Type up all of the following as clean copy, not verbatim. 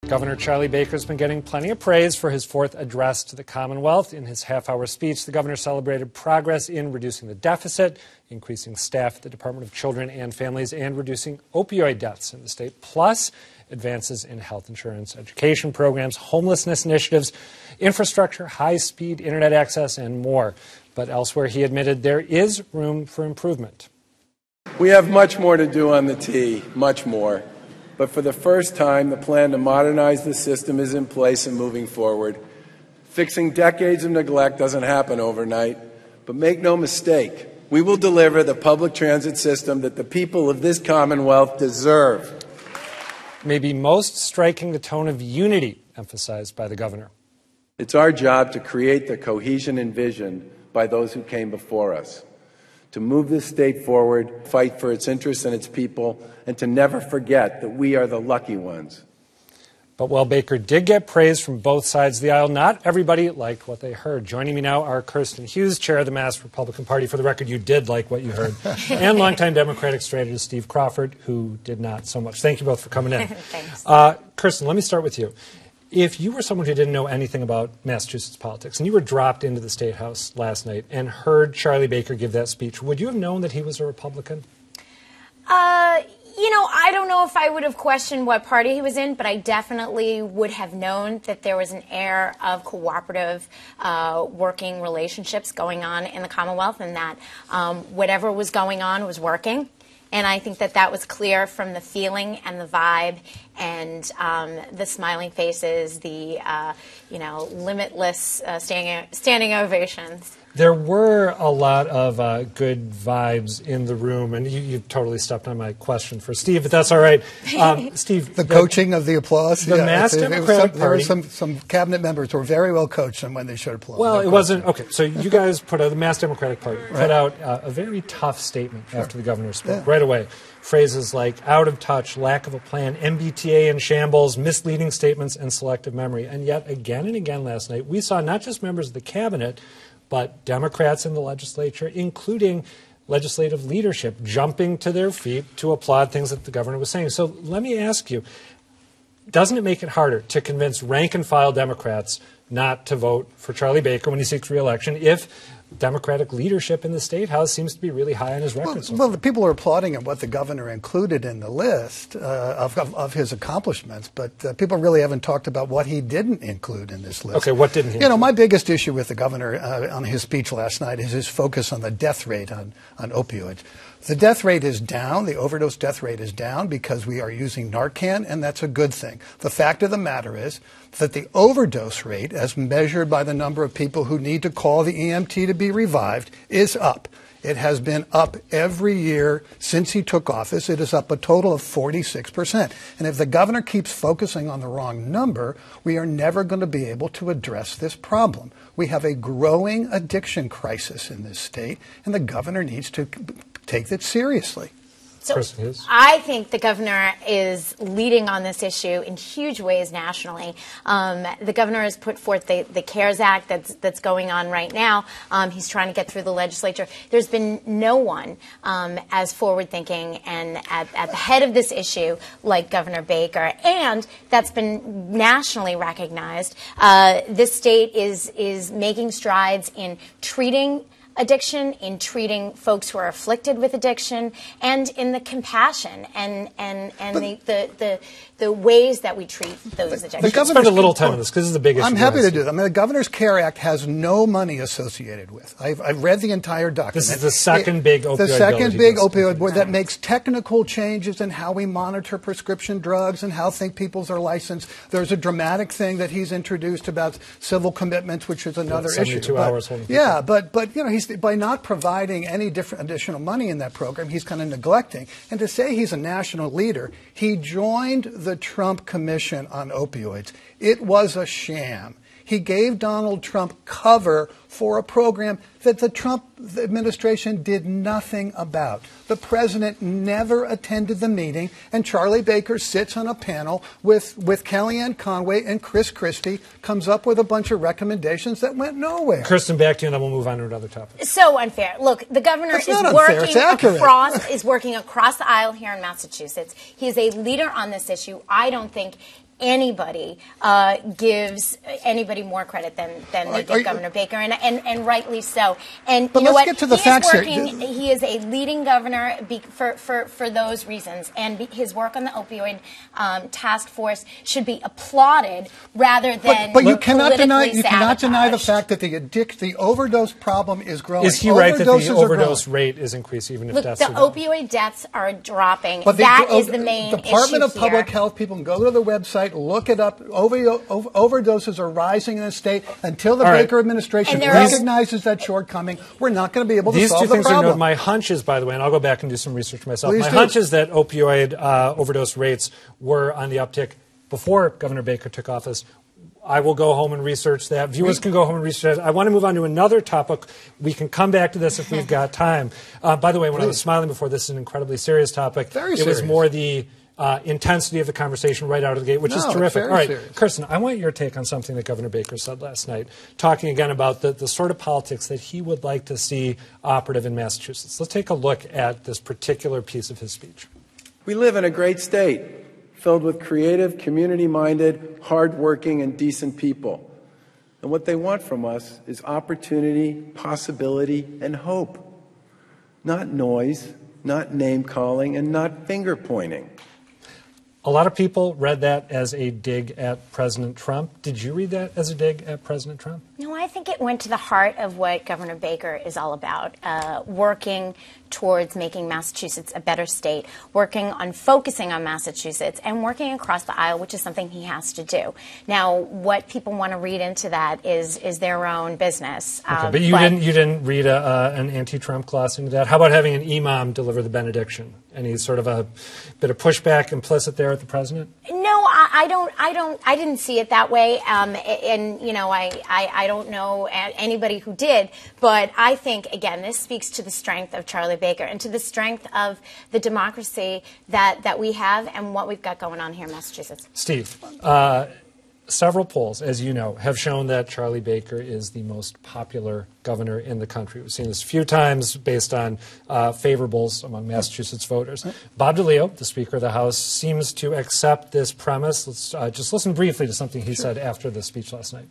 Governor Charlie Baker's been getting plenty of praise for his fourth address to the Commonwealth. In his half-hour speech, the governor celebrated progress in reducing the deficit, increasing staff at the Department of Children and Families, and reducing opioid deaths in the state, plus advances in health insurance, education programs, homelessness initiatives, infrastructure, high-speed internet access, and more. But elsewhere, he admitted there is room for improvement. We have much more to do on the T, much more. But for the first time, the plan to modernize the system is in place and moving forward. Fixing decades of neglect doesn't happen overnight, but make no mistake, we will deliver the public transit system that the people of this Commonwealth deserve. Maybe most striking, the tone of unity emphasized by the governor. It's our job to create the cohesion envisioned by those who came before us, to move this state forward, fight for its interests and its people, and to never forget that we are the lucky ones. But while Baker did get praise from both sides of the aisle, not everybody liked what they heard. Joining me now are Kirsten Hughes, chair of the Mass Republican Party. For the record, you did like what you heard. And longtime Democratic strategist Steve Crawford, who did not so much. Thank you both for coming in. Thanks. Kirsten, let me start with you. If you were someone who didn't know anything about Massachusetts politics and you were dropped into the State House last night and heard Charlie Baker give that speech, would you have known that he was a Republican? You know, I don't know if I would have questioned what party he was in, but I definitely would have known that there was an air of cooperative working relationships going on in the Commonwealth, and that whatever was going on was working. And I think that that was clear from the feeling and the vibe and the smiling faces, the limitless standing ovations. There were a lot of good vibes in the room, and you totally stepped on my question for Steve, but that's all right. Steve, the coaching of the applause. The Mass Democratic Party. There were some cabinet members who were very well coached when they showed applause. Well, it wasn't okay. So you guys the Mass Democratic Party put out a very tough statement after the governor spoke right away. Phrases like out of touch, lack of a plan, MBTA in shambles, misleading statements, and selective memory. And yet, again and again last night, we saw not just members of the cabinet, but Democrats in the legislature, including legislative leadership, jumping to their feet to applaud things that the governor was saying. So let me ask you, doesn't it make it harder to convince rank-and-file Democrats not to vote for Charlie Baker when he seeks re-election if Democratic leadership in the State House seems to be really high on his record? Well, the people are applauding at what the governor included in the list of his accomplishments, but people really haven't talked about what he didn't include in this list. Okay, what didn't he include? You know, my biggest issue with the governor on his speech last night is his focus on the death rate on opioids. The death rate is down, the overdose death rate is down because we are using Narcan, and that's a good thing. The fact of the matter is that the overdose rate, as measured by the number of people who need to call the EMT to be revived, is up. It has been up every year since he took office. It is up a total of 46%. And if the governor keeps focusing on the wrong number, we are never going to be able to address this problem. We have a growing addiction crisis in this state, and the governor needs to take that seriously. So I think the governor is leading on this issue in huge ways nationally. The governor has put forth the CARES Act that's going on right now. He's trying to get through the legislature. There's been no one as forward-thinking and at the head of this issue like Governor Baker, and that's been nationally recognized. This state is making strides in treating addiction, in treating folks who are afflicted with addiction, and in the compassion and the ways that we treat those addictions. The governor spent a little time on this because this is the big issue. I'm happy to do that. I mean, the Governor's CARE Act has no money associated with. I've read the entire document. This is the second big opioid bill. The second big opioid bill that makes technical changes in how we monitor prescription drugs and how peoples are licensed. There's a dramatic thing that he's introduced about civil commitments, which is another issue. 72 hours holding people. Yeah, but you know, by not providing any additional money in that program, he's kind of neglecting. And to say he's a national leader, he joined the Trump Commission on Opioids. It was a sham. He gave Donald Trump cover for a program that the Trump administration did nothing about. The president never attended the meeting, and Charlie Baker sits on a panel with Kellyanne Conway and Chris Christie, comes up with a bunch of recommendations that went nowhere. Kirsten, back to you, and then we'll move on to another topic. So unfair. Look, the governor is working across the aisle here in Massachusetts. He is a leader on this issue. I don't think anybody gives anybody more credit than they give Governor Baker, and rightly so. And but you know let's what? get to the facts here. He is a leading governor for those reasons, and his work on the opioid task force should be applauded rather than. But you cannot deny the fact that the overdose problem is growing. Is he right that the overdose rate is increasing, even if deaths are down? The opioid deaths are dropping. But that is the main Department of issue Public here. Health people can go to the website, look it up. Overdoses are rising in the state. Until the Baker administration recognizes that shortcoming, we're not going to be able to solve the problem. These two things are known. My hunch is, by the way, and I'll go back and do some research myself. My hunch is that opioid overdose rates were on the uptick before Governor Baker took office. I will go home and research that. Viewers can go home and research that. I want to move on to another topic. We can come back to this if we've got time. By the way, when I was smiling before, this is an incredibly serious topic. It was more the intensity of the conversation right out of the gate, which is terrific. All right, serious. Kirsten, I want your take on something that Governor Baker said last night, talking again about the sort of politics that he would like to see operative in Massachusetts. Let's take a look at this particular piece of his speech. We live in a great state, filled with creative, community-minded, hard-working, and decent people. And what they want from us is opportunity, possibility, and hope. Not noise, not name-calling, and not finger-pointing. A lot of people read that as a dig at President Trump. Did you read that as a dig at President Trump? No, I think it went to the heart of what Governor Baker is all about, working towards making Massachusetts a better state, working on focusing on Massachusetts, and working across the aisle, which is something he has to do. Now, what people want to read into that is their own business. Okay, but you didn't read an anti-Trump gloss into that? How about having an imam deliver the benediction? Any sort of a bit of pushback implicit there at the president? No, I didn't see it that way. And you know, I don't know anybody who did, but I think, again, this speaks to the strength of Charlie Baker and to the strength of the democracy that we have and what we've got going on here in Massachusetts. Steve, several polls, as you know, have shown that Charlie Baker is the most popular governor in the country. We've seen this a few times based on favorables among Massachusetts voters. Bob DeLeo, the Speaker of the House, seems to accept this premise. Let's just listen briefly to something he said after the speech last night.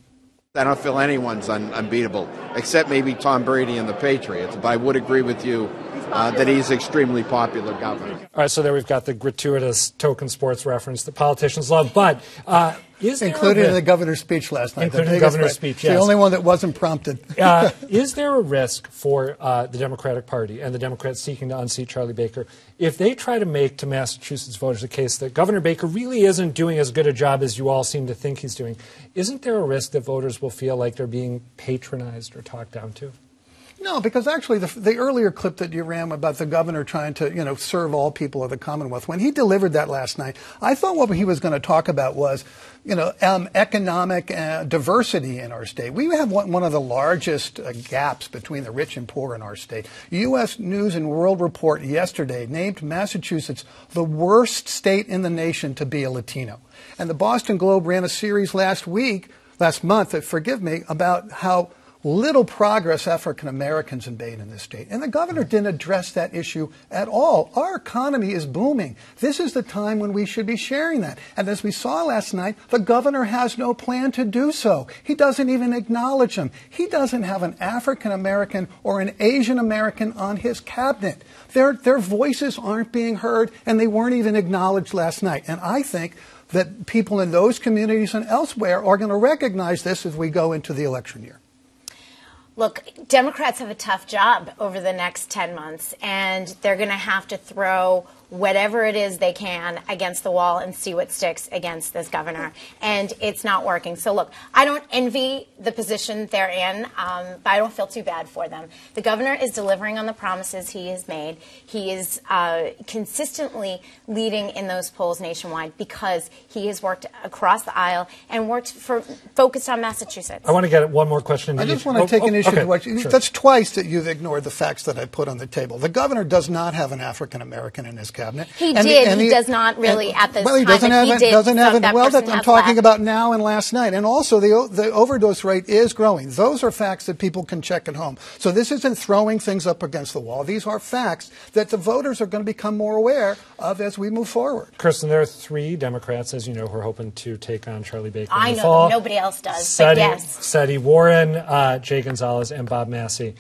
I don't feel anyone's unbeatable, except maybe Tom Brady and the Patriots. But I would agree with you that he's extremely popular governor. All right, so there we've got the gratuitous token sports reference that politicians love. But is there included in the governor's speech last night? Included in the governor's speech, yes. The only one that wasn't prompted. Is there a risk for the Democratic Party and the Democrats seeking to unseat Charlie Baker if they try to make to Massachusetts voters a case that Governor Baker really isn't doing as good a job as you all seem to think he's doing? Isn't there a risk that voters will feel like they're being patronized or talked down to? No, because actually the earlier clip that you ran about the governor trying to, serve all people of the Commonwealth, when he delivered that last night, I thought what he was going to talk about was, economic diversity in our state. We have one of the largest gaps between the rich and poor in our state. U.S. News and World Report yesterday named Massachusetts the worst state in the nation to be a Latino. And the Boston Globe ran a series last month, about how little progress African Americans have made in this state. And the governor didn't address that issue at all. Our economy is booming. This is the time when we should be sharing that. And as we saw last night, the governor has no plan to do so. He doesn't even acknowledge them. He doesn't have an African American or an Asian American on his cabinet. Their voices aren't being heard, and they weren't even acknowledged last night. And I think that people in those communities and elsewhere are going to recognize this as we go into the election year. Look, Democrats have a tough job over the next 10 months, and they're going to have to throw whatever it is they can against the wall and see what sticks against this governor. And it's not working. So, look, I don't envy the position they're in, but I don't feel too bad for them. The governor is delivering on the promises he has made. He is consistently leading in those polls nationwide because he has worked across the aisle and focused on Massachusetts. I want to get one more question. I just want to take an issue to what That's twice that you've ignored the facts that I put on the table. The governor does not have an African American in his cabinet. He does not really at this time. Well, he doesn't have it. Well, I'm talking about now and last night. And also, the overdose rate is growing. Those are facts that people can check at home. So this isn't throwing things up against the wall. These are facts that the voters are going to become more aware of as we move forward. Kirsten, there are 3 Democrats, as you know, who are hoping to take on Charlie Baker in the I know fall. them. Nobody else does, but yes. Seti Warren, Jay Gonzalez, and Bob Massey.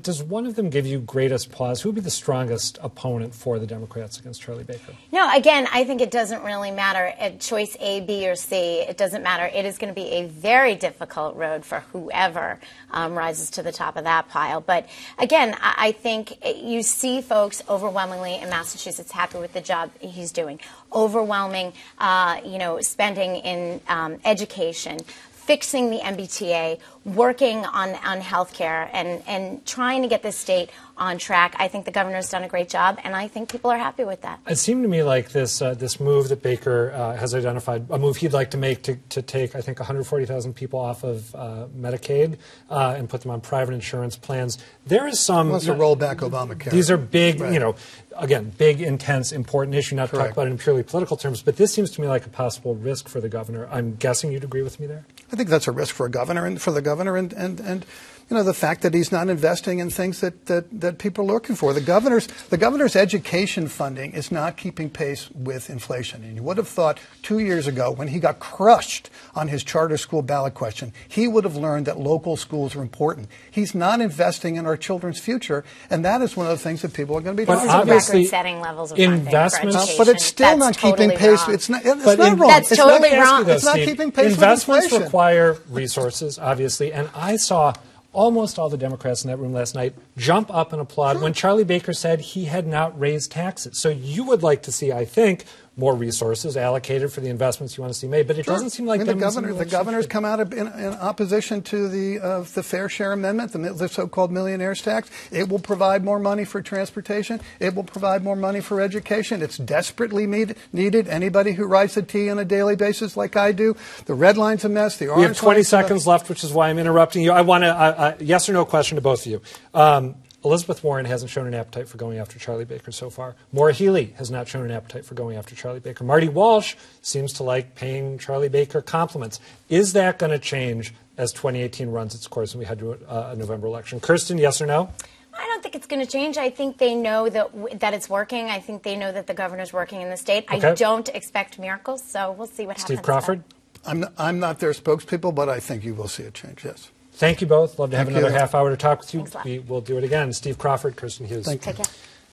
Does one of them give you greatest pause? Who would be the strongest opponent for the Democrats against Charlie Baker? No, again, I think it doesn't really matter. Choice A, B, or C, it doesn't matter. It is going to be a very difficult road for whoever rises to the top of that pile. But again, I think you see folks overwhelmingly in Massachusetts happy with the job he's doing. Overwhelming, spending in education, fixing the MBTA, working on health care, and trying to get this state on track. I think the governor's done a great job, and I think people are happy with that. It seemed to me like this move that Baker has identified, a move he'd like to make to take, I think, 140,000 people off of Medicaid and put them on private insurance plans. There is some... Wants to roll back Obamacare. These are big, right. Again, big, intense, important issue, not to talk about it in purely political terms, but this seems to me like a possible risk for the governor. I'm guessing you'd agree with me there? I think that's a risk for a governor and the fact that he's not investing in things that people are looking for. The governor's education funding is not keeping pace with inflation. And you would have thought 2 years ago, when he got crushed on his charter school ballot question, he would have learned that local schools are important. He's not investing in our children's future, and that is one of the things that people are going to be talking about. Record-setting levels of funding for education. But it's still not keeping pace. It's not wrong. That's totally wrong. It's not keeping pace with investments inflation. Require resources, obviously, and I saw almost all the Democrats in that room last night jump up and applaud when Charlie Baker said he had not raised taxes. So you would like to see, I think, more resources allocated for the investments you want to see made, but it doesn't seem like the governor's come out in opposition to the Fair Share Amendment, the so-called millionaires tax. It will provide more money for transportation. It will provide more money for education. It's desperately needed. Anybody who rides the T on a daily basis like I do, the red line's a mess. The orange. We have 20 seconds left, which is why I'm interrupting you. I want a yes or no question to both of you. Elizabeth Warren hasn't shown an appetite for going after Charlie Baker so far. Maura Healey has not shown an appetite for going after Charlie Baker. Marty Walsh seems to like paying Charlie Baker compliments. Is that going to change as 2018 runs its course and we head to a November election? Kirsten, yes or no? I don't think it's going to change. I think they know that it's working. I think they know that the governor's working in the state. Okay. I don't expect miracles, so we'll see what happens. Steve Crawford? I'm not their spokespeople, but I think you will see a change, yes. Thank you both. Love to have another half hour to talk with you. We will do it again. Steve Crawford, Kirsten Hughes. Thank you. Take care.